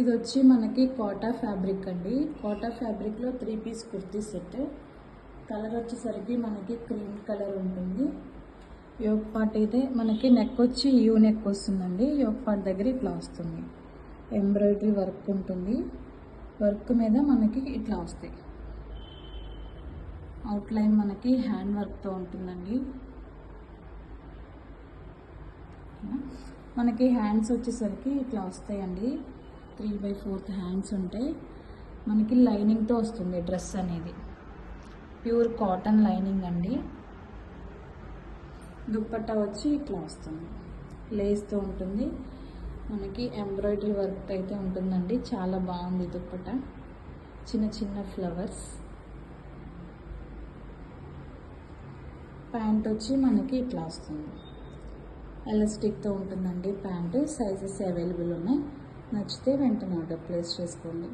ఇది వచ్చి మనకి కోటా ఫ్యాబ్రిక్ అండి. కోటా ఫ్యాబ్రిక్లో 3 పీస్ కుర్తీ సెట్. కలర్ వచ్చేసరికి మనకి క్రీమ్ కలర్ ఉంటుంది. యోక్ పార్ట్ అయితే మనకి నెక్ వచ్చి యూ నెక్ వస్తుందండి. యోక్ పార్ట్ దగ్గర ఇట్లా వస్తుంది. ఎంబ్రాయిడరీ వర్క్ ఉంటుంది. వర్క్ మీద మనకి ఇట్లా వస్తాయి. అవుట్లైన్ మనకి హ్యాండ్ వర్క్తో ఉంటుందండి. మనకి హ్యాండ్స్ వచ్చేసరికి ఇట్లా వస్తాయండి. 3/4 హ్యాండ్స్ ఉంటాయి. మనకి లైనింగ్తో వస్తుంది డ్రెస్ అనేది. ప్యూర్ కాటన్ లైనింగ్ అండి. దుప్పట్టా వచ్చి ఇట్లా వస్తుంది. లేస్తో ఉంటుంది. మనకి ఎంబ్రాయిడరీ వర్క్ అయితే ఉంటుందండి. చాలా బాగుంది దుప్పట్టా. చిన్న చిన్న ఫ్లవర్స్. ప్యాంట్ వచ్చి మనకి ఇట్లా వస్తుంది. ఎలాస్టిక్తో ఉంటుందండి ప్యాంటు. సైజెస్ అవైలబుల్ ఉన్నాయి. నచ్చితే వెంటనే ఆర్డర్ ప్లేస్ చేసుకోండి.